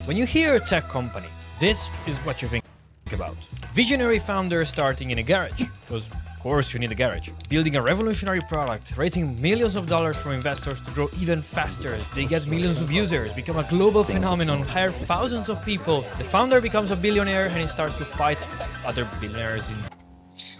When you hear a tech company, this is what you think about. Visionary founder starting in a garage, because of course you need a garage. Building a revolutionary product, raising millions of dollars from investors to grow even faster. They get millions of users, become a global phenomenon, hire thousands of people. The founder becomes a billionaire and he starts to fight other billionaires in...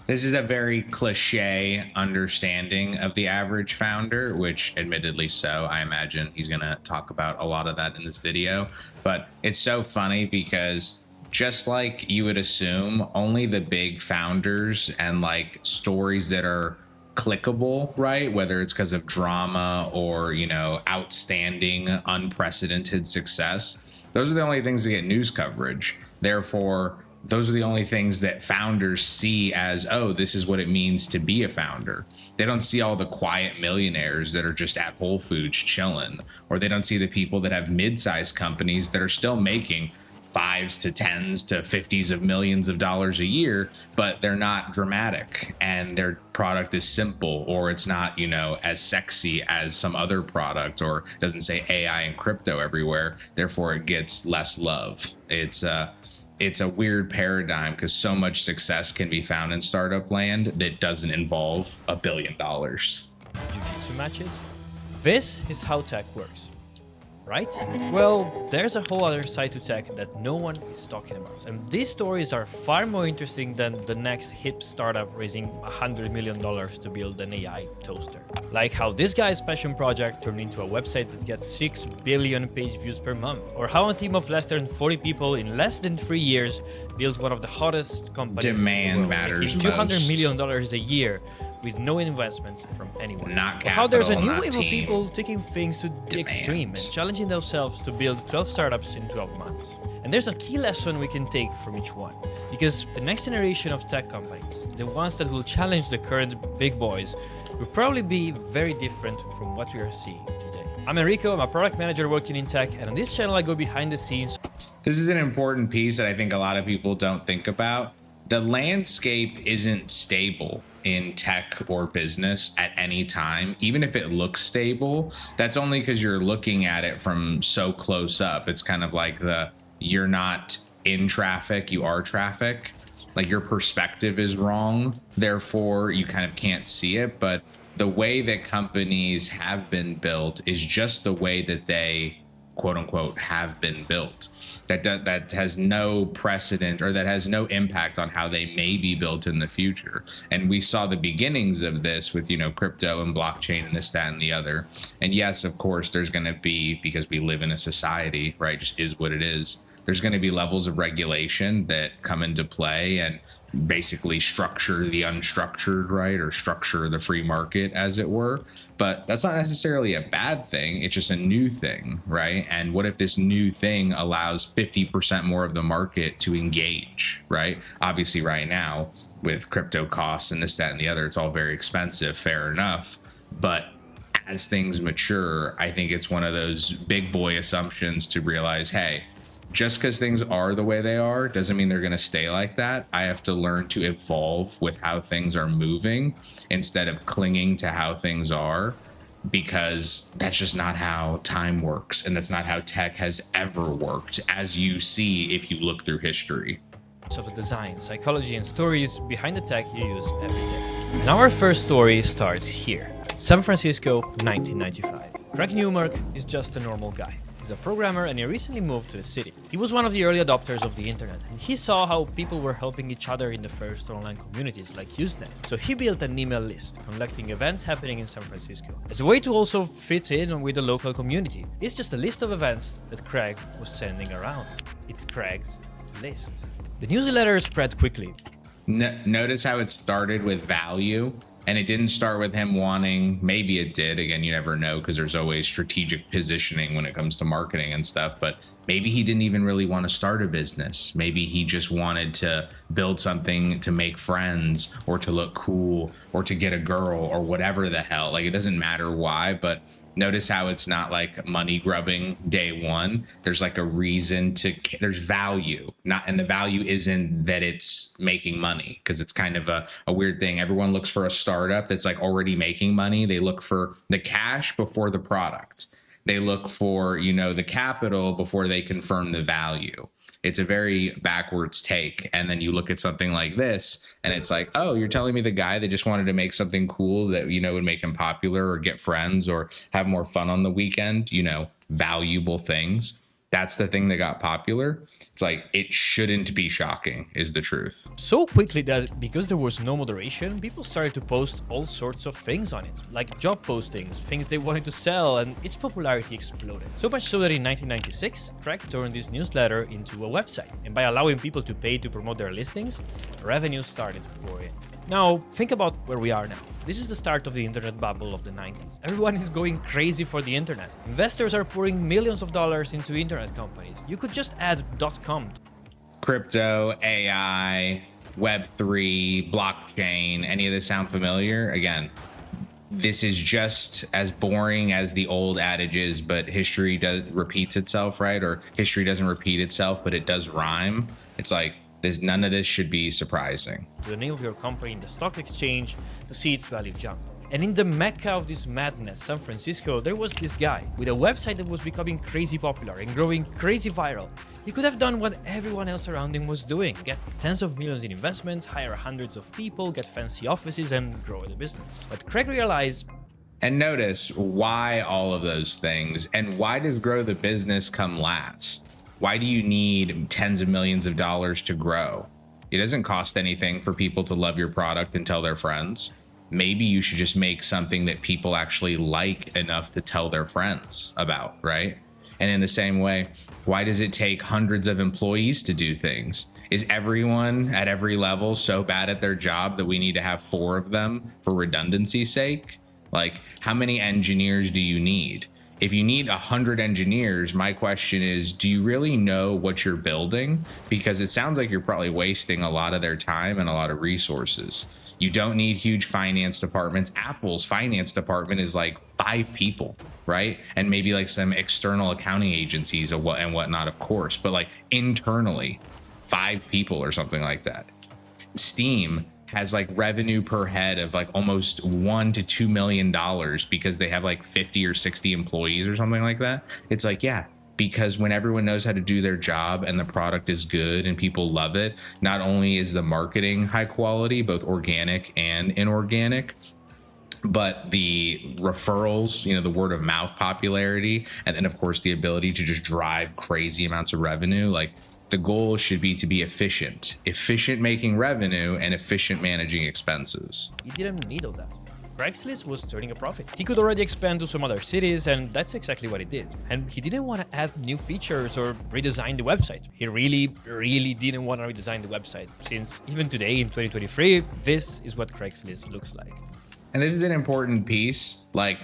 This is a very cliche understanding of the average founder, which admittedly so. I imagine he's going to talk about a lot of that in this video. But it's so funny because just like you would assume, only the big founders and like stories that are clickable, right? Whether it's because of drama or, you know, outstanding, unprecedented success. Those are the only things that get news coverage. Therefore, those are the only things that founders see as, oh, this is what it means to be a founder. They don't see all the quiet millionaires that are just at Whole Foods chilling, or they don't see the people that have mid-sized companies that are still making 5s to 10s to 50s of millions of dollars a year, but they're not dramatic and their product is simple, or it's not, you know, as sexy as some other product, or doesn't say AI and crypto everywhere. Therefore, it gets less love. It's a weird paradigm because so much success can be found in startup land that doesn't involve $1 billion. Jiu-jitsu matches. This is how tech works, right? Well, there's a whole other side to tech that no one is talking about. And these stories are far more interesting than the next hip startup raising $100 million to build an AI toaster. Like how this guy's passion project turned into a website that gets 6 billion page views per month. Or how a team of less than 40 people in less than 3 years built one of the hottest companies Demand in the world, matters making $200 most. million a year with no investments from anyone. Not capital, How there's a new not wave team. of people taking things to the extreme and challenging themselves to build 12 startups in 12 months. And there's a key lesson we can take from each one. Because the next generation of tech companies, the ones that will challenge the current big boys, will probably be very different from what we are seeing today. I'm Enrico, I'm a product manager working in tech, and on this channel I go behind the scenes. This is an important piece that I think a lot of people don't think about. The landscape isn't stable in tech or business at any time. Even if it looks stable, that's only because you're looking at it from so close up. It's kind of like you're not in traffic, you are traffic. Like your perspective is wrong, therefore you kind of can't see it. But the way that companies have been built is just the way that they, quote unquote, have been built. That has no precedent, or that has no impact on how they may be built in the future. And we saw the beginnings of this with, you know, crypto and blockchain and this, that, and the other. And yes, of course, there's going to be, because we live in a society, right, just is what it is. There's going to be levels of regulation that come into play and basically structure the unstructured, right, or structure the free market, as it were. But that's not necessarily a bad thing. It's just a new thing, right? And what if this new thing allows 50% more of the market to engage, right? Obviously, right now, with crypto costs and this, that, and the other, it's all very expensive, fair enough. But as things mature, I think it's one of those big boy assumptions to realize, hey, just because things are the way they are doesn't mean they're going to stay like that. I have to learn to evolve with how things are moving instead of clinging to how things are, because that's just not how time works. And that's not how tech has ever worked, as you see if you look through history. Of the design, psychology, and stories behind the tech you use every day. And our first story starts here. San Francisco, 1995. Craig Newmark is just a normal guy. He's a programmer and he recently moved to the city. He was one of the early adopters of the internet, and he saw how people were helping each other in the first online communities like Usenet. So he built an email list collecting events happening in San Francisco as a way to also fit in with the local community. It's just a list of events that Craig was sending around. It's Craig's list. The newsletter spread quickly. Notice how it started with value, and it didn't start with him wanting, maybe it did, again, you never know because there's always strategic positioning when it comes to marketing and stuff, but maybe he didn't even really want to start a business. Maybe he just wanted to build something to make friends or to look cool or to get a girl or whatever the hell. Like, it doesn't matter why, but notice how it's not like money grubbing day one. There's like a reason there's value, and the value isn't that it's making money, because it's kind of a weird thing. Everyone looks for a startup that's like already making money. They look for the cash before the product. They look for, you know, the capital before they confirm the value. It's a very backwards take. And then you look at something like this and it's like, oh, you're telling me the guy that just wanted to make something cool that, you know, would make him popular or get friends or have more fun on the weekend, you know, valuable things. That's the thing that got popular. It's like, it shouldn't be shocking, is the truth. So quickly that because there was no moderation, people started to post all sorts of things on it, like job postings, things they wanted to sell, and its popularity exploded. So much so that in 1996, Craig turned this newsletter into a website, and by allowing people to pay to promote their listings, revenue started to pour in. Now, think about where we are now. This is the start of the internet bubble of the 90s. Everyone is going crazy for the internet. Investors are pouring millions of dollars into internet companies. You could just add .com. Crypto, AI, Web3, blockchain, any of this sound familiar? Again, this is just as boring as the old adage is, but history repeats itself, right? Or history doesn't repeat itself, but it does rhyme. It's like, none of this should be surprising. To the name of your company in the stock exchange to see its value jump. And in the mecca of this madness, San Francisco, there was this guy with a website that was becoming crazy popular and growing crazy viral. He could have done what everyone else around him was doing, get tens of millions in investments, hire hundreds of people, get fancy offices, and grow the business. But Craig realized. And notice why all of those things, and why does grow the business come last? Why do you need tens of millions of dollars to grow? It doesn't cost anything for people to love your product and tell their friends. Maybe you should just make something that people actually like enough to tell their friends about, right? And in the same way, why does it take hundreds of employees to do things? Is everyone at every level so bad at their job that we need to have 4 of them for redundancy's sake? Like, how many engineers do you need? If you need 100 engineers, my question is, do you really know what you're building? Because it sounds like you're probably wasting a lot of their time and a lot of resources. You don't need huge finance departments. Apple's finance department is like 5 people, right? And maybe like some external accounting agencies and whatnot, of course, but like internally, 5 people or something like that. Steam has like revenue per head of like almost $1 to $2 million because they have like 50 or 60 employees or something like that. It's like, yeah, because when everyone knows how to do their job and the product is good and people love it, not only is the marketing high quality, both organic and inorganic, but the referrals, you know, the word of mouth popularity, and then of course the ability to just drive crazy amounts of revenue. Like, the goal should be to be efficient making revenue and efficient managing expenses. He didn't need all that. Craigslist was turning a profit. He could already expand to some other cities, and that's exactly what he did. And he didn't want to add new features or redesign the website. He really didn't want to redesign the website, since even today in 2023, this is what Craigslist looks like. And this is an important piece. Like,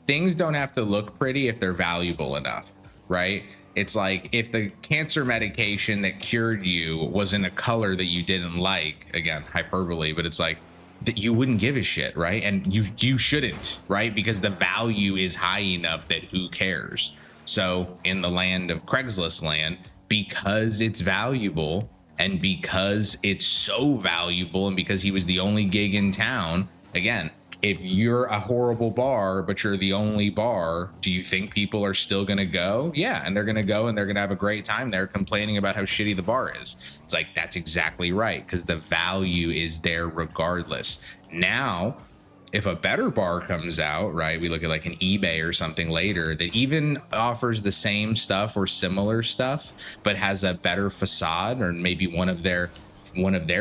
things don't have to look pretty if they're valuable enough, right? It's like, if the cancer medication that cured you was in a color that you didn't like, again, hyperbole, but it's like, that you wouldn't give a shit, right? And you shouldn't, right? Because the value is high enough that who cares? So in the land of Craigslist land, because it's valuable and because it's so valuable and because he was the only gig in town, again, if you're a horrible bar, but you're the only bar, do you think people are still going to go? Yeah. And they're going to go and they're going to have a great time there complaining about how shitty the bar is. It's like, that's exactly right. Because the value is there regardless. Now, if a better bar comes out, right, we look at like an eBay or something later that even offers the same stuff or similar stuff, but has a better facade, or maybe one of their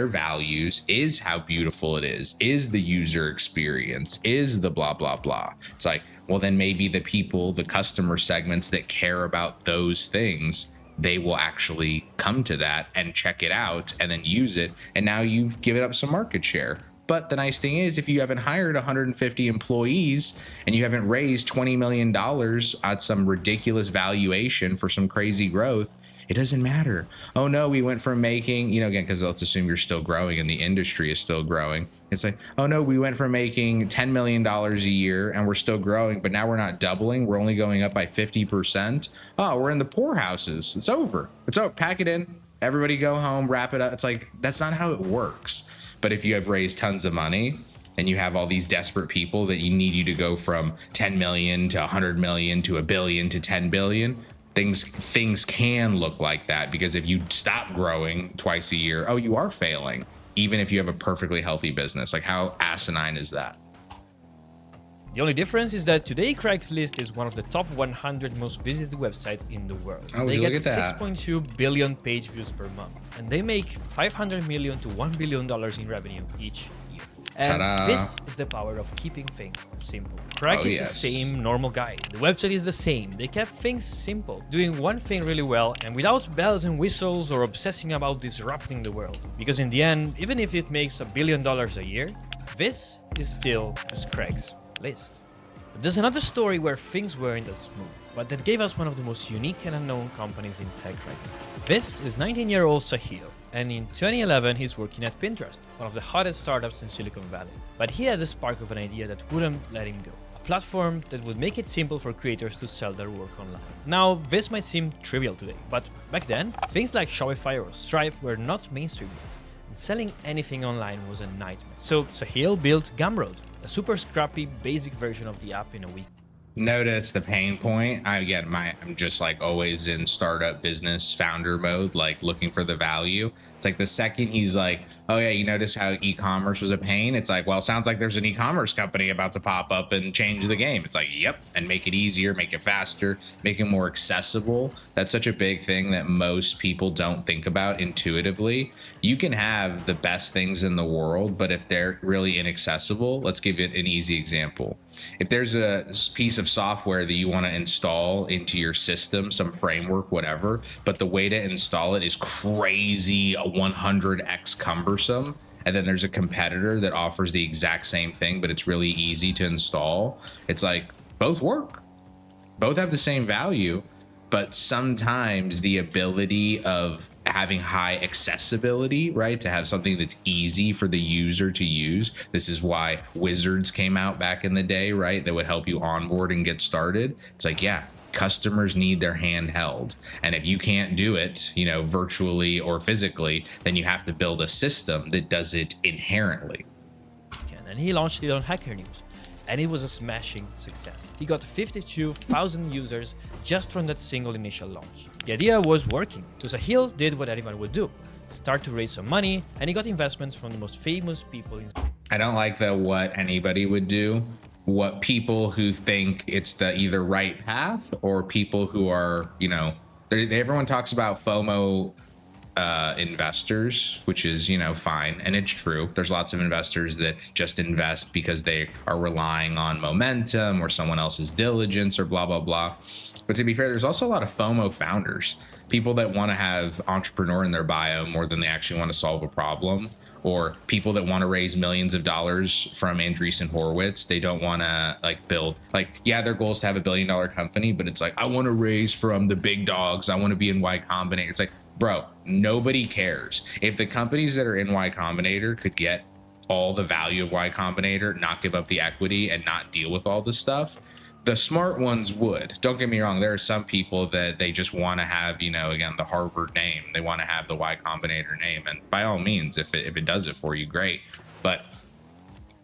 values is how beautiful it is the user experience, is the blah, blah, blah. It's like, well, then maybe the people, the customer segments that care about those things, they will actually come to that and check it out and then use it. And now you've given up some market share. But the nice thing is, if you haven't hired 150 employees and you haven't raised $20 million at some ridiculous valuation for some crazy growth, it doesn't matter. Oh no, we went from making, you know, again, because let's assume you're still growing and the industry is still growing. It's like, oh no, we went from making $10 million a year and we're still growing, but now we're not doubling. We're only going up by 50%. Oh, we're in the poorhouses. It's over. It's over. Pack it in. Everybody go home, wrap it up. It's like, that's not how it works. But if you have raised tons of money and you have all these desperate people that you need you to go from 10 million to 100 million to a billion to 10 billion. Things can look like that, because if you stop growing twice a year, oh, you are failing, even if you have a perfectly healthy business. Like, how asinine is that? The only difference is that today Craigslist is one of the top 100 most visited websites in the world. Oh, they look get at that. 6.2 billion page views per month, and they make $500 million to $1 billion in revenue each year. And Ta-da. this is the power of keeping things simple. Craig Oh, is yes. the same normal guy. The website is the same. They kept things simple, doing one thing really well and without bells and whistles or obsessing about disrupting the world. Because in the end, even if it makes $1 billion a year, this is still just Craig's list. But there's another story where things weren't as smooth, but that gave us one of the most unique and unknown companies in tech right now. This is 19-year-old Sahil, and in 2011 he's working at Pinterest, one of the hottest startups in Silicon Valley. But he had a spark of an idea that wouldn't let him go. A platform that would make it simple for creators to sell their work online. Now, this might seem trivial today, but back then, things like Shopify or Stripe were not mainstream yet. And selling anything online was a nightmare. So Sahil built Gumroad, a super scrappy, basic version of the app in a week. Notice the pain point. I'm just like always in startup business founder mode, like looking for the value. It's like the second he's like, oh yeah, you notice how e-commerce was a pain? It's like, well, sounds like there's an e-commerce company about to pop up and change the game. It's like, yep, and make it easier, make it faster, make it more accessible. That's such a big thing that most people don't think about intuitively. You can have the best things in the world, but if they're really inaccessible, let's give it an easy example. If there's a piece of software that you want to install into your system, some framework, whatever, but the way to install it is crazy 100x cumbersome, and then there's a competitor that offers the exact same thing, but it's really easy to install, it's like both work, both have the same value, but sometimes the ability of having high accessibility, right, to have something that's easy for the user to use. This is why Wizards came out back in the day, right, that would help you onboard and get started. It's like, yeah, customers need their hand held, and if you can't do it, virtually or physically, then you have to build a system that does it inherently. And he launched it on Hacker News, and it was a smashing success. He got 52,000 users just from that single initial launch. The idea was working, so Sahil did what anyone would do, start to raise some money, and he got investments from the most famous people in... I don't like the what anybody would do. What people who think it's the either right path, or people who are, everyone talks about FOMO investors, which is, fine. And it's true. There's lots of investors that just invest because they are relying on momentum or someone else's diligence or blah, blah, blah. But to be fair, there's also a lot of FOMO founders, people that want to have entrepreneur in their bio more than they actually want to solve a problem, or people that want to raise millions of dollars from Andreessen Horowitz. They don't want to build, their goal is to have $1 billion company, but it's like, I want to raise from the big dogs. I want to be in Y Combinator. It's like, bro, nobody cares. If the companies that are in Y Combinator could get all the value of Y Combinator, not give up the equity, and not deal with all this stuff, the smart ones would. Don't get me wrong. There are some people that they just want to have, again, the Harvard name. They want to have the Y Combinator name. And by all means, if it does it for you, great. But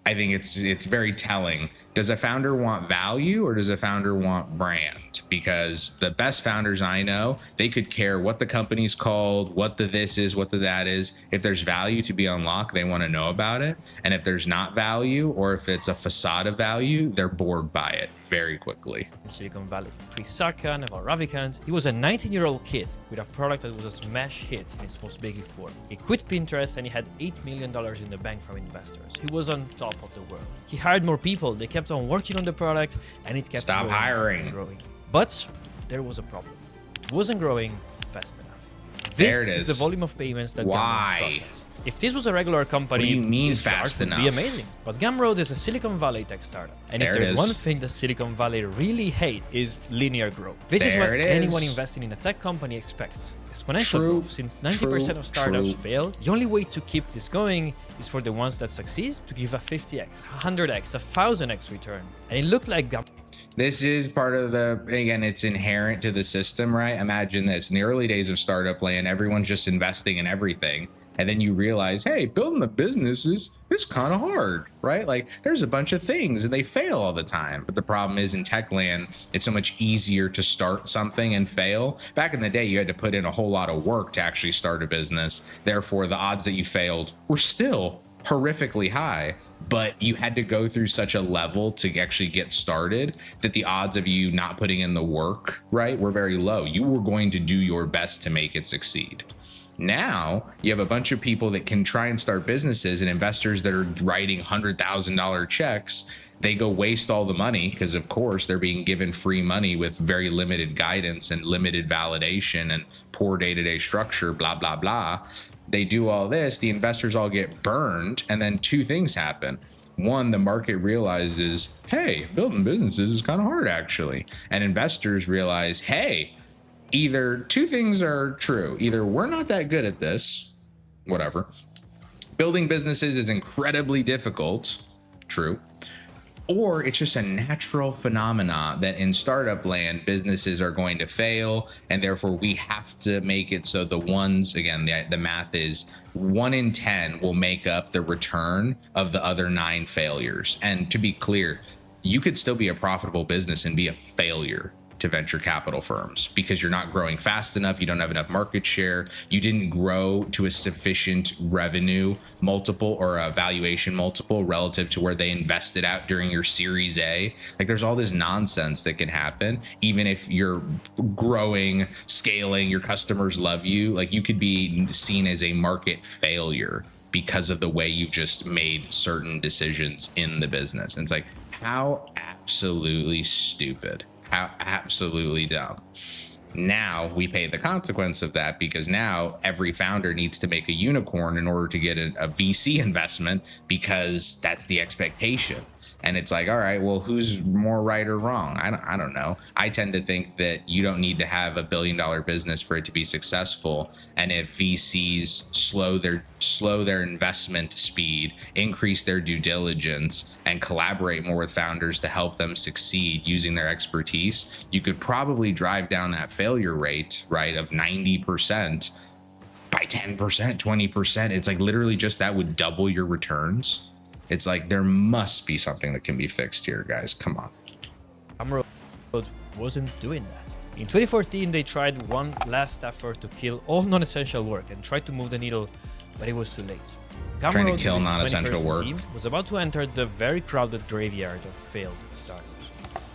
I think it's very telling. Does a founder want value, or does a founder want brand? Because the best founders I know, they could care what the company's called, what the this is, what the that is. If there's value to be unlocked, they want to know about it. And if there's not value, or if it's a facade of value, they're bored by it very quickly. In Silicon Valley, Chris Sacca, Naval Ravikant, he was a 19-year-old kid with a product that was a smash hit in its most basic form. He quit Pinterest and he had $8 million in the bank from investors. He was on top of the world. He hired more people, they kept on working on the product, and it kept Stop hiring. growing. But there was a problem. It wasn't growing fast enough. There it This is. is the volume of payments that Why? Gumroad processes. If this was a regular company, What do you mean this chart fast would be enough? amazing. But Gumroad is a Silicon Valley tech startup. And There if it there's is. one thing that Silicon Valley really hate is linear growth. This is There what it anyone is. investing in a tech company expects. Exponential True, growth. Since 90% of startups true. fail, the only way to keep this going is for the ones that succeed to give a 50x, 100x, 1000x return. And it looked like Gumroad. This is part of again, it's inherent to the system, right? Imagine this. In the early days of startup land, everyone's just investing in everything. And then you realize, hey, building a business is kind of hard, right? Like there's a bunch of things and they fail all the time. But the problem is in tech land, it's so much easier to start something and fail. Back in the day, you had to put in a whole lot of work to actually start a business. Therefore, the odds that you failed were still horrifically high, but you had to go through such a level to actually get started that the odds of you not putting in the work, right, were very low. You were going to do your best to make it succeed. Now you have a bunch of people that can try and start businesses and investors that are writing $100,000 checks. They go waste all the money because, of course, they're being given free money with very limited guidance and limited validation and poor day-to-day structure, blah, blah, blah. They do all this, the investors all get burned, and then two things happen. One, the market realizes, hey, building businesses is kind of hard, actually. And investors realize, hey, either two things are true. Either we're not that good at this, whatever. Building businesses is incredibly difficult, true. Or it's just a natural phenomena that in startup land, businesses are going to fail. And therefore we have to make it so the ones, again, the math is 1 in 10 will make up the return of the other 9 failures. And to be clear, you could still be a profitable business and be a failure to venture capital firms because you're not growing fast enough. You don't have enough market share. You didn't grow to a sufficient revenue multiple or a valuation multiple relative to where they invested out during your Series A. Like there's all this nonsense that can happen. Even if you're growing, scaling, your customers love you, like you could be seen as a market failure because of the way you've just made certain decisions in the business. And it's like, how absolutely stupid. How absolutely dumb. Now we pay the consequence of that because now every founder needs to make a unicorn in order to get a VC investment because that's the expectation. And it's like, all right, well, who's more right or wrong? I don't know. I tend to think that you don't need to have $1 billion business for it to be successful. And if VCs slow their investment speed, increase their due diligence, and collaborate more with founders to help them succeed using their expertise, you could probably drive down that failure rate, right, of 90% by 10%, 20%. It's like literally just that would double your returns. It's like there must be something that can be fixed here, guys. Come on. Gumroad wasn't doing that. In 2014, they tried one last effort to kill all non-essential work and tried to move the needle, but it was too late. Trying to kill non-essential work. Team was about to enter the very crowded graveyard of failed startups.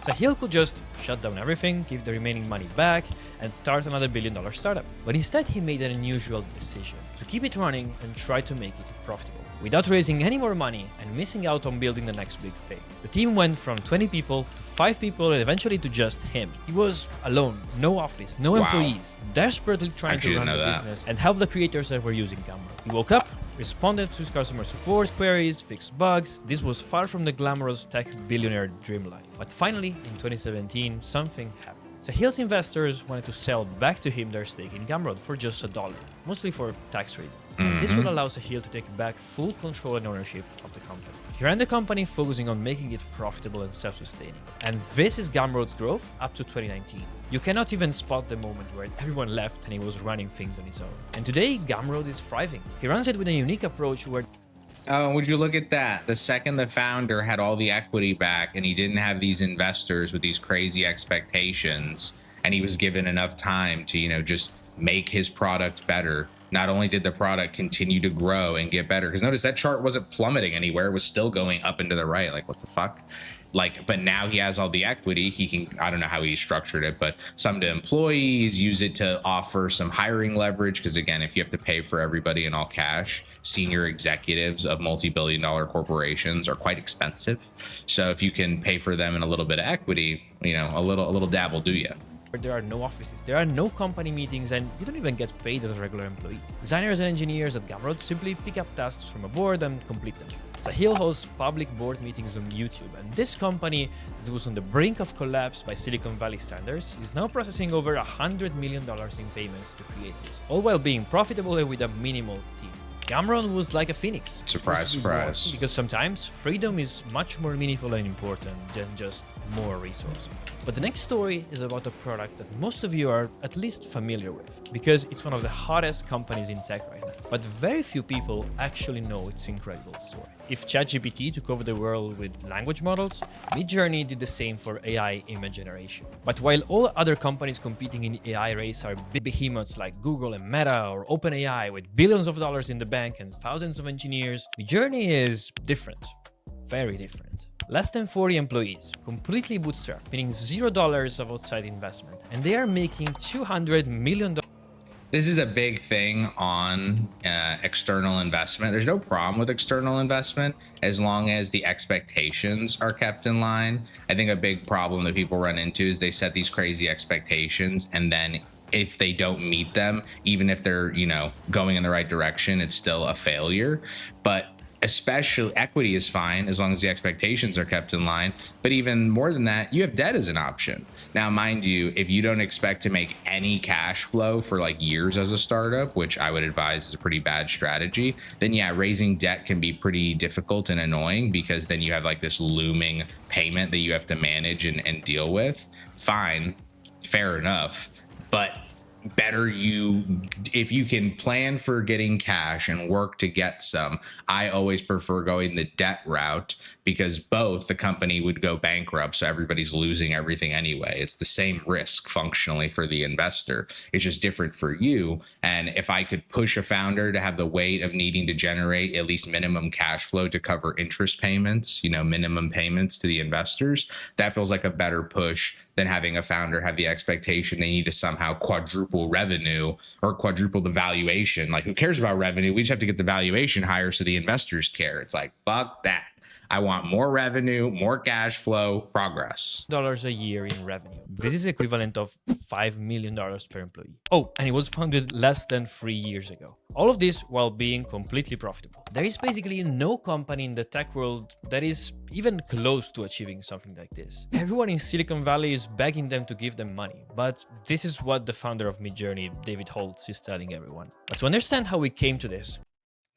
Sahil could just shut down everything, give the remaining money back, and start another $1 billion startup. But instead, he made an unusual decision to keep it running and try to make it profitable, without raising any more money and missing out on building the next big thing. The team went from 20 people to 5 people and eventually to just him. He was alone, no office, no employees, desperately trying to run the business and help the creators that were using Gumroad. He woke up, responded to customer support queries, fixed bugs. This was far from the glamorous tech billionaire dream life. But finally, in 2017, something happened. Sahil's investors wanted to sell back to him their stake in Gumroad for just $1, mostly for tax reasons. This would allow Sahil to take back full control and ownership of the company. He ran the company focusing on making it profitable and self-sustaining. And this is Gumroad's growth up to 2019. You cannot even spot the moment where everyone left and he was running things on his own. And today, Gumroad is thriving. He runs it with a unique approach where... Oh, would you look at that? The second the founder had all the equity back and he didn't have these investors with these crazy expectations and he was given enough time to, just make his product better. Not only did the product continue to grow and get better, because notice that chart wasn't plummeting anywhere. It was still going up and to the right. Like, what the fuck? But now he has all the equity. He can, I don't know how he structured it, but some to employees, use it to offer some hiring leverage. Because again, if you have to pay for everybody in all cash, senior executives of multi-billion-dollar corporations are quite expensive. So if you can pay for them in a little bit of equity, a little dab will do you. Where there are no offices, there are no company meetings, and you don't even get paid as a regular employee. Designers and engineers at Gumroad simply pick up tasks from a board and complete them. Sahil hosts public board meetings on YouTube, and this company that was on the brink of collapse by Silicon Valley standards is now processing over $100 million in payments to creators, all while being profitable and with a minimal team. Cameron was like a phoenix. Surprise, surprise. Because sometimes freedom is much more meaningful and important than just more resources. But the next story is about a product that most of you are at least familiar with, because it's one of the hottest companies in tech right now. But very few people actually know its incredible story. If ChatGPT took over the world with language models, Midjourney did the same for AI image generation. But while all other companies competing in the AI race are big behemoths like Google and Meta or OpenAI with billions of dollars in the bank and thousands of engineers, Midjourney is different. Very different. Less than 40 employees, completely bootstrapped, meaning $0 of outside investment, and they are making $200 million. This is a big thing on external investment. There's no problem with external investment as long as the expectations are kept in line. I think a big problem that people run into is they set these crazy expectations, and then if they don't meet them, even if they're, going in the right direction, it's still a failure. But especially equity is fine as long as the expectations are kept in line. But even more than that, you have debt as an option. Now, mind you, if you don't expect to make any cash flow for like years as a startup, which I would advise is a pretty bad strategy, then yeah, raising debt can be pretty difficult and annoying, because then you have like this looming payment that you have to manage and deal with. Fine, fair enough. But better if you can plan for getting cash and work to get some. I always prefer going the debt route, because both the company would go bankrupt, so everybody's losing everything anyway. It's the same risk functionally for the investor. It's just different for you. And if I could push a founder to have the weight of needing to generate at least minimum cash flow to cover interest payments, minimum payments to the investors, that feels like a better push than having a founder have the expectation they need to somehow quadruple revenue or quadruple the valuation. Like, who cares about revenue? We just have to get the valuation higher so the investors care. It's like, fuck that. I want more revenue, more cash flow, progress. Dollars a year in revenue. This is equivalent of $5 million per employee. Oh, and it was founded less than 3 years ago. All of this while being completely profitable. There is basically no company in the tech world that is even close to achieving something like this. Everyone in Silicon Valley is begging them to give them money, but this is what the founder of Midjourney, David Holtz, is telling everyone. But to understand how we came to this,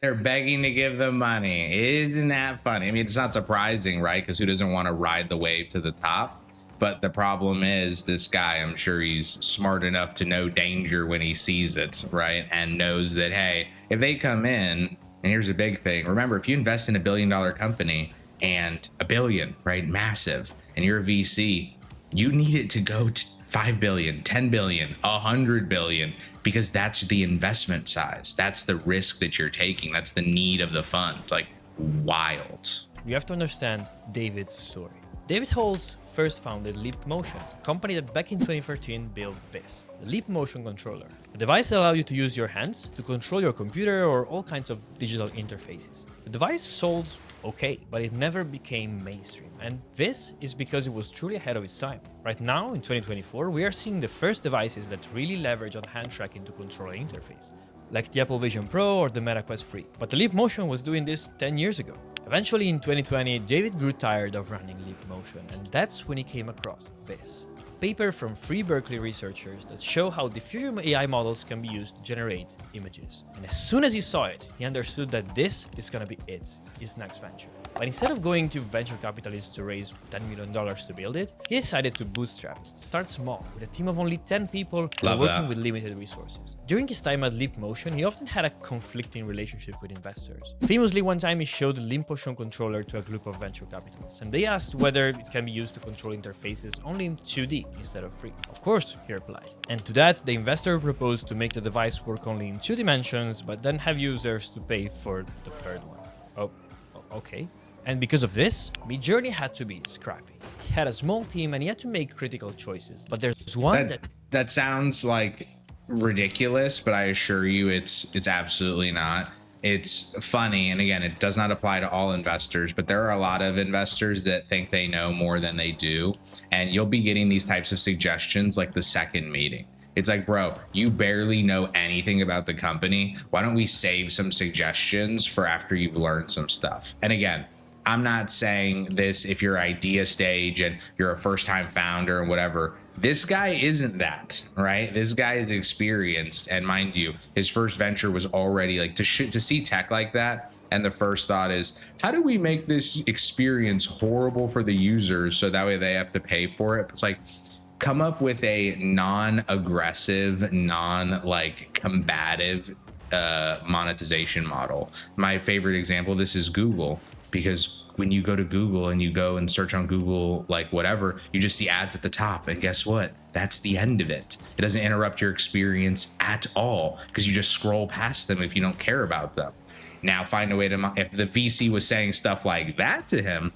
they're begging to give them money. Isn't that funny? I mean, it's not surprising, right? Because who doesn't want to ride the wave to the top? But the problem is, this guy, I'm sure he's smart enough to know danger when he sees it, right? And knows that, hey, if they come in, and here's a big thing. Remember, if you invest in $1 billion company, and $1 billion, right? Massive. And you're a VC, you need it to go to 5 billion, 10 billion, 100 billion, because that's the investment size. That's the risk that you're taking. That's the need of the fund. Like, wild. You have to understand David's story. David Holtz first founded Leap Motion, a company that back in 2013 built this, the Leap Motion Controller, a device that allows you to use your hands to control your computer or all kinds of digital interfaces. The device sold okay, but it never became mainstream, and this is because it was truly ahead of its time. Right now, in 2024, we are seeing the first devices that really leverage on hand tracking to control an interface, like the Apple Vision Pro or the Meta Quest 3. But the Leap Motion was doing this 10 years ago. Eventually, in 2020, David grew tired of running Leap Motion, and that's when he came across this paper from 3 Berkeley researchers that show how diffusion AI models can be used to generate images. And as soon as he saw it, he understood that this is gonna be his next venture. But instead of going to venture capitalists to raise $10 million to build it, he decided to bootstrap it, start small, with a team of only 10 people working with limited resources. During his time at Leap Motion, he often had a conflicting relationship with investors. Famously, one time he showed the Leap Motion controller to a group of venture capitalists, and they asked whether it can be used to control interfaces only in 2D instead of 3. Of course, he replied. And to that, the investor proposed to make the device work only in 2 dimensions, but then have users to pay for the third one. Oh, okay. And because of this, Midjourney had to be scrappy. He had a small team and he had to make critical choices. But there's one that sounds like ridiculous, but I assure you it's absolutely not. It's funny, and again, it does not apply to all investors, but there are a lot of investors that think they know more than they do, and you'll be getting these types of suggestions like the second meeting. It's like, bro, you barely know anything about the company. Why don't we save some suggestions for after you've learned some stuff? And again, I'm not saying this if you're idea stage and you're a first time founder and whatever. This guy isn't that, right? This guy is experienced, and mind you, his first venture was already like to see tech like that. And the first thought is, how do we make this experience horrible for the users so that way they have to pay for it? It's like, come up with a non-aggressive, non-like combative monetization model. My favorite example of this is Google, because when you go to Google and you go and search on Google, like whatever, you just see ads at the top. And guess what? That's the end of it. It doesn't interrupt your experience at all because you just scroll past them if you don't care about them. Now find a way to, if the VC was saying stuff like that to him,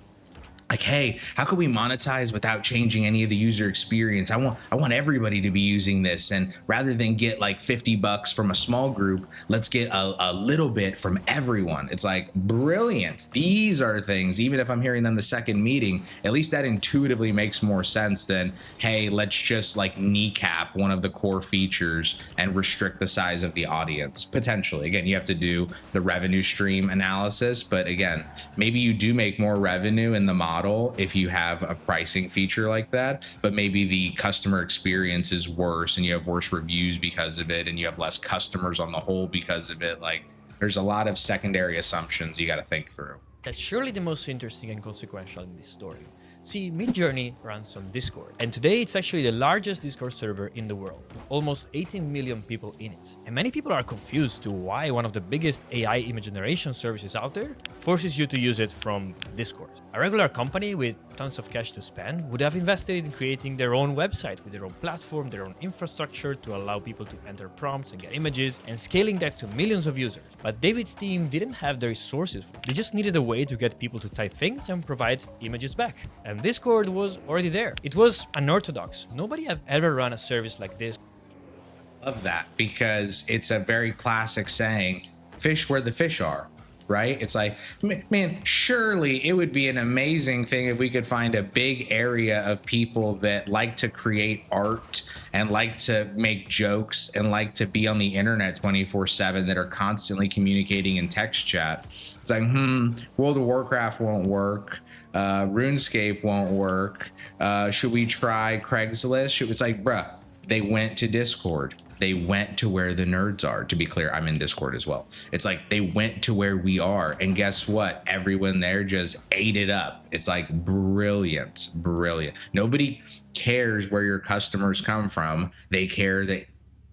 like, hey, how can we monetize without changing any of the user experience? I want everybody to be using this. And rather than get like $50 from a small group, let's get a little bit from everyone. It's like, brilliant. These are things, even if I'm hearing them the second meeting, at least that intuitively makes more sense than, hey, let's just like kneecap one of the core features and restrict the size of the audience. Potentially. Again, you have to do the revenue stream analysis. But again, maybe you do make more revenue in the model if you have a pricing feature like that, but maybe the customer experience is worse and you have worse reviews because of it and you have less customers on the whole because of it. Like, there's a lot of secondary assumptions you got to think through. That's surely the most interesting and consequential in this story. See, Midjourney runs on Discord, and today it's actually the largest Discord server in the world, with almost 18 million people in it. And many people are confused to why one of the biggest AI image generation services out there forces you to use it from Discord. A regular company with tons of cash to spend would have invested in creating their own website with their own platform, their own infrastructure to allow people to enter prompts and get images, and scaling that to millions of users. But David's team didn't have the resources for it. They just needed a way to get people to type things and provide images back. And Discord was already there. It was unorthodox. Nobody have ever run a service like this. Love that, because it's a very classic saying, fish where the fish are. Right? It's like, man, surely it would be an amazing thing if we could find a big area of people that like to create art and like to make jokes and like to be on the internet 24/7 that are constantly communicating in text chat. It's like, World of Warcraft won't work. RuneScape won't work. Should we try Craigslist? It's like, bruh, they went to Discord. They went to where the nerds are. To be clear, I'm in Discord as well. It's like they went to where we are. And guess what? Everyone there just ate it up. It's like brilliant, brilliant. Nobody cares where your customers come from. They care that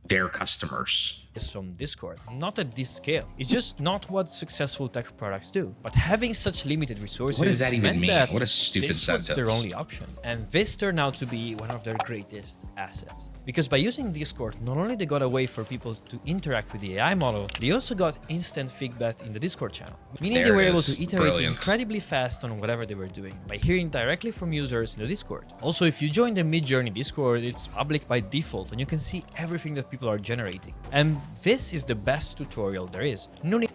they're customers. Is from Discord, not at this scale. It's just not what successful tech products do. But having such limited resources, what does that even mean? That what a stupid this sentence. Was their only option. And this turned out to be one of their greatest assets. Because by using Discord, not only they got a way for people to interact with the AI model, they also got instant feedback in the Discord channel. Meaning There they were it able is. to iterate Brilliant. incredibly fast on whatever they were doing by hearing directly from users in the Discord. Also, if you join the Midjourney Discord, it's public by default and you can see everything that people are generating. And this is the best tutorial there is. No need.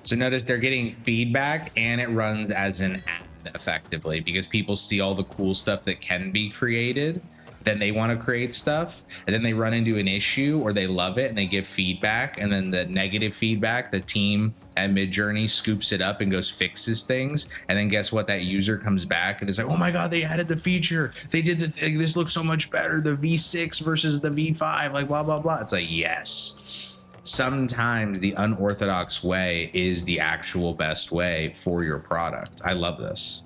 So notice they're getting feedback and it runs as an ad effectively because people see all the cool stuff that can be created. Then they want to create stuff and then they run into an issue or they love it and they give feedback, and then the negative feedback, the team at Midjourney scoops it up and goes fixes things. And then guess what? That user comes back and is like, oh my God, they added the feature. They did the thing. This looks so much better. The V6 versus the V5, like blah, blah, blah. It's like, yes. Sometimes the unorthodox way is the actual best way for your product. I love this.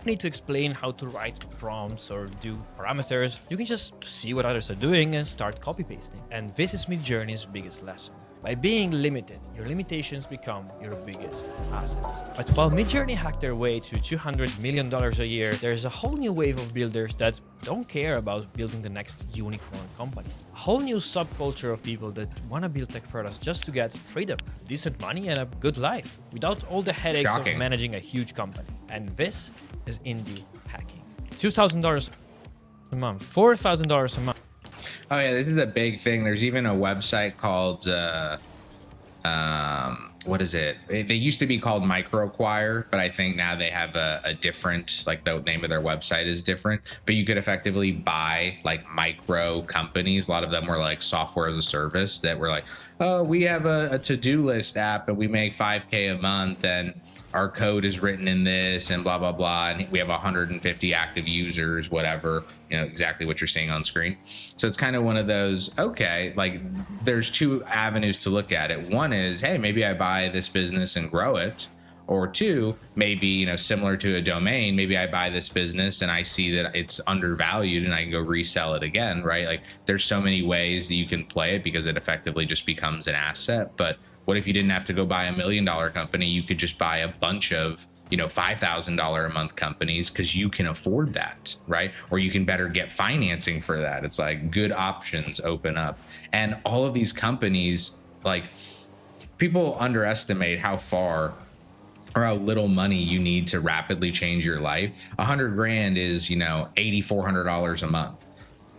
Need to explain how to write prompts or do parameters. You can just see what others are doing and start copy pasting. And this is Midjourney's biggest lesson. By being limited, your limitations become your biggest asset. But while Midjourney hacked their way to $200 million a year, there's a whole new wave of builders that don't care about building the next unicorn company. A whole new subculture of people that want to build tech products just to get freedom, decent money, and a good life without all the headaches Shocking. of managing a huge company. And this is indie hacking. $2,000 a month, $4,000 a month. Oh yeah, this is a big thing. There's even a website called what is it? They used to be called Microacquire, but I think now they have a different, like the name of their website is different. But you could effectively buy like micro companies. A lot of them were like software as a service that were like, oh, we have a to-do list app and we make 5K a month and our code is written in this and blah, blah, blah. And we have 150 active users, whatever, exactly what you're seeing on screen. So it's kind of one of those, okay, like there's two avenues to look at it. One is, hey, maybe I buy this business and grow it. Or two, maybe, similar to a domain, maybe I buy this business and I see that it's undervalued and I can go resell it again, right? Like there's so many ways that you can play it because it effectively just becomes an asset. But what if you didn't have to go buy $1 million company? You could just buy a bunch of, $5,000 a month companies because you can afford that, right? Or you can better get financing for that. It's like good options open up. And all of these companies, like people underestimate how far or how little money you need to rapidly change your life. 100 grand is, $8,400 a month.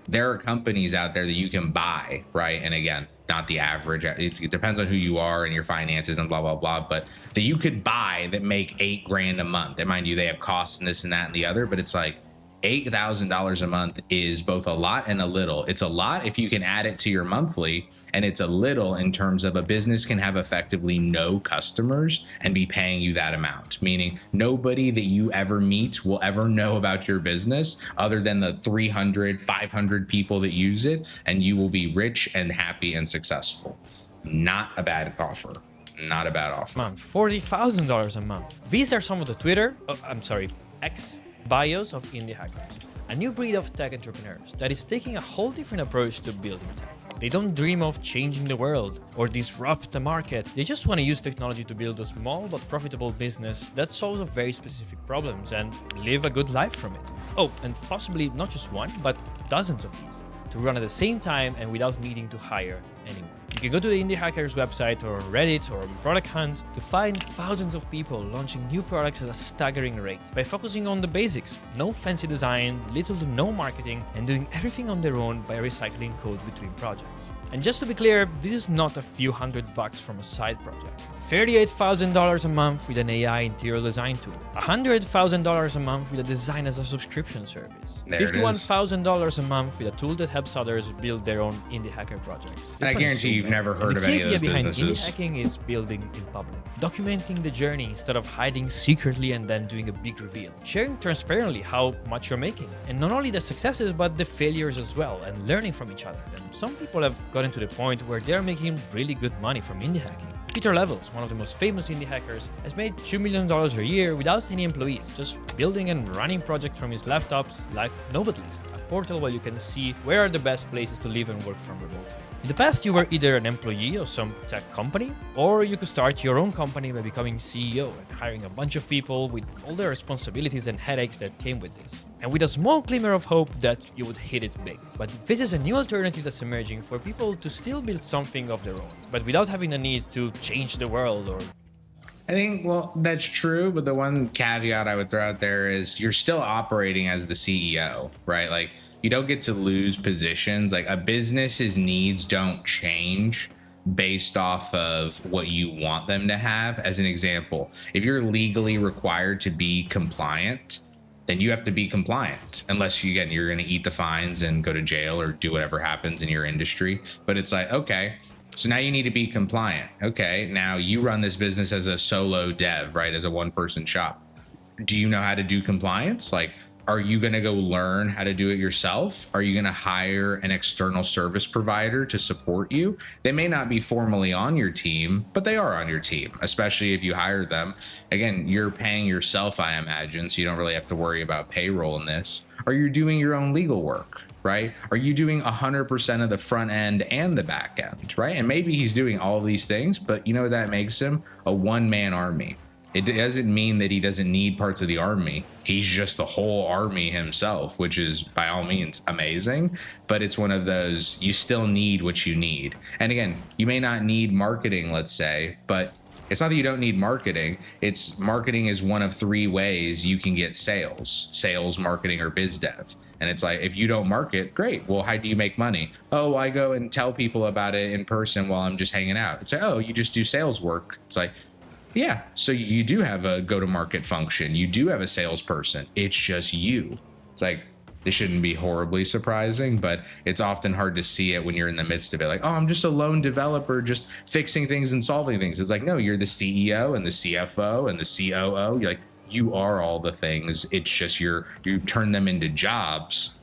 There are companies out there that you can buy, right? And again, not the average. It depends on who you are and your finances and blah, blah, blah. But that you could buy that make 8 grand a month. And mind you, they have costs and this and that and the other, but it's like $8,000 a month is both a lot and a little. It's a lot if you can add it to your monthly, and it's a little in terms of a business can have effectively no customers and be paying you that amount, meaning nobody that you ever meet will ever know about your business other than the 300, 500 people that use it, and you will be rich and happy and successful. Not a bad offer. Not a bad offer. $40,000 a month. These are some of the X bios of indie hackers, a new breed of tech entrepreneurs that is taking a whole different approach to building tech. They don't dream of changing the world or disrupt the market. They just want to use technology to build a small but profitable business that solves very specific problems and live a good life from it. Oh, and possibly not just one, but dozens of these to run at the same time and without needing to hire anyone. You can go to the Indie Hackers website or Reddit or Product Hunt to find thousands of people launching new products at a staggering rate by focusing on the basics, no fancy design, little to no marketing, and doing everything on their own by recycling code between projects. And just to be clear, this is not a few $100 from a side project. $38,000 a month with an AI interior design tool. $100,000 a month with a design as a subscription service. $51,000 a month with a tool that helps others build their own indie hacker projects. And I guarantee you've never heard of any of those businesses. The idea behind indie hacking is building in public, documenting the journey instead of hiding secretly and then doing a big reveal. Sharing transparently how much you're making, and not only the successes but the failures as well, and learning from each other. And some people have gotten to the point where they're making really good money from indie hacking. Peter Levels, one of the most famous indie hackers, has made $2 million a year without any employees, just building and running projects from his laptops like Nobotlist, a portal where you can see where are the best places to live and work from remotely. In the past, you were either an employee of some tech company, or you could start your own company by becoming CEO and hiring a bunch of people with all the responsibilities and headaches that came with this. And with a small glimmer of hope that you would hit it big. But this is a new alternative that's emerging for people to still build something of their own, but without having the need to change the world or... I think, well, that's true, but the one caveat I would throw out there is you're still operating as the CEO, right? Like, you don't get to lose positions. Like, a business's needs don't change based off of what you want them to have. As an example, if you're legally required to be compliant, then you have to be compliant, unless you're going to eat the fines and go to jail or do whatever happens in your industry. But it's like, okay, so now you need to be compliant. Okay, now you run this business as a solo dev, right? As a one-person shop. Do you know how to do compliance? Like, are you going to go learn how to do it yourself? Are you going to hire an external service provider to support you? They may not be formally on your team, but they are on your team, especially if you hire them. Again, you're paying yourself, I imagine, so you don't really have to worry about payroll in this. Are you doing your own legal work, right? Are you doing 100% of the front end and the back end, right? And maybe he's doing all of these things, but you know what that makes him? A one-man army. It doesn't mean that he doesn't need parts of the army. He's just the whole army himself, which is by all means amazing. But it's one of those, you still need what you need. And again, you may not need marketing, let's say, but It's not that you don't need marketing. It's marketing is one of three ways you can get sales, marketing, or biz dev. And it's like, if you don't market, great. Well, how do you make money? Oh, I go and tell people about it in person while I'm just hanging out. It's like, oh, you just do sales work. It's like, yeah. So you do have a go-to-market function. You do have a salesperson. It's just you. It's like, this shouldn't be horribly surprising, but it's often hard to see it when you're in the midst of it. Like, oh, I'm just a lone developer, just fixing things and solving things. It's like, no, you're the CEO and the CFO and the COO. You're like, you are all the things. It's just you've turned them into jobs.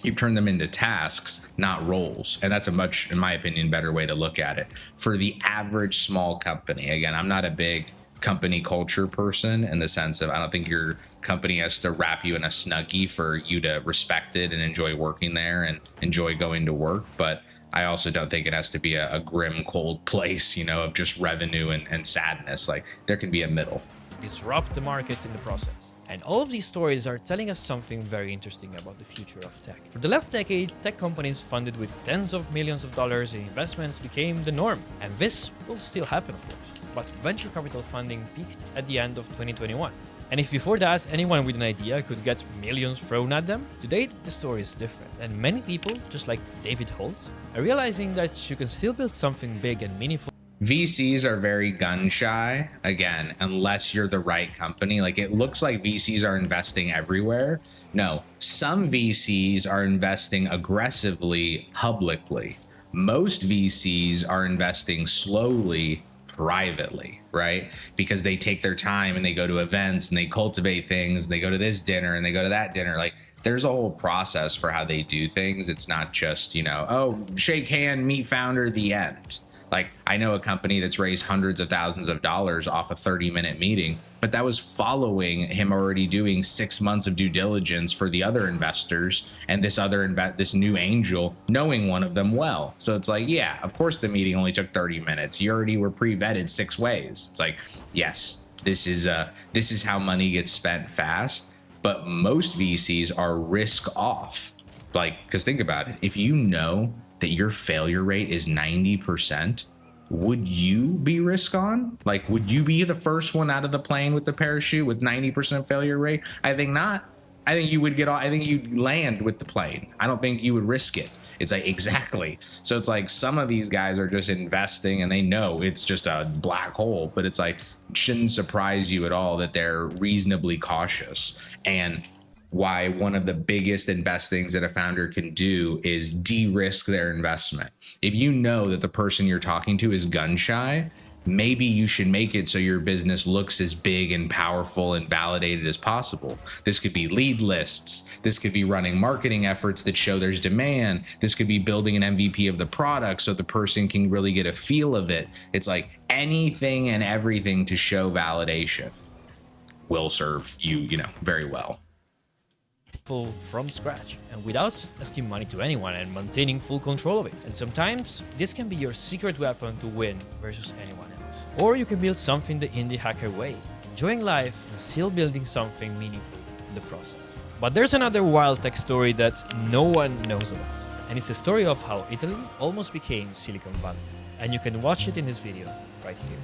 You've turned them into tasks, not roles. And that's a much, in my opinion, better way to look at it. For the average small company, again, I'm not a big company culture person in the sense of I don't think your company has to wrap you in a Snuggie for you to respect it and enjoy working there and enjoy going to work. But I also don't think it has to be a grim, cold place, you know, of just revenue and sadness. Like there can be a middle. Disrupt the market in the process. And all of these stories are telling us something very interesting about the future of tech. For the last decade, tech companies funded with tens of millions of dollars in investments became the norm. And this will still happen, of course. But venture capital funding peaked at the end of 2021. And if before that anyone with an idea could get millions thrown at them, today the story is different. And many people, just like David Holt, are realizing that you can still build something big and meaningful. VCs are very gun shy, again, unless you're the right company. Like it looks like VCs are investing everywhere. No, some VCs are investing aggressively publicly. Most VCs are investing slowly privately, right? Because they take their time and they go to events and they cultivate things. They go to this dinner and they go to that dinner. Like there's a whole process for how they do things. It's not just, you know, oh, shake hand, meet founder, the end. Like I know a company that's raised hundreds of thousands of dollars off a 30-minute meeting, but that was following him already doing 6 months of due diligence for the other investors and this new angel knowing one of them well. So it's like, yeah, of course the meeting only took 30 minutes. You already were pre-vetted 6 ways. It's like, yes, this is how money gets spent fast, but most VCs are risk off. Like, because think about it. If you know that your failure rate is 90%, would you be risk on? Like, would you be the first one out of the plane with the parachute with 90% failure rate? I think not. I think you would get off. I think you'd land with the plane. I don't think you would risk it. It's like, exactly. So it's like some of these guys are just investing and they know it's just a black hole, but it's like, shouldn't surprise you at all that they're reasonably cautious. And why one of the biggest and best things that a founder can do is de-risk their investment. If you know that the person you're talking to is gun shy, maybe you should make it so your business looks as big and powerful and validated as possible. This could be lead lists. This could be running marketing efforts that show there's demand. This could be building an MVP of the product so the person can really get a feel of it. It's like anything and everything to show validation will serve you, you know, very well. From scratch and without asking money to anyone and maintaining full control of it. And sometimes this can be your secret weapon to win versus anyone else. Or you can build something the indie hacker way, enjoying life and still building something meaningful in the process. But there's another wild tech story that no one knows about. And it's the story of how Italy almost became Silicon Valley. And you can watch it in this video right here.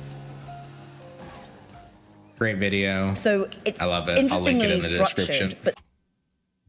Great video. So it's I love it. I'll link it in the structured, description. But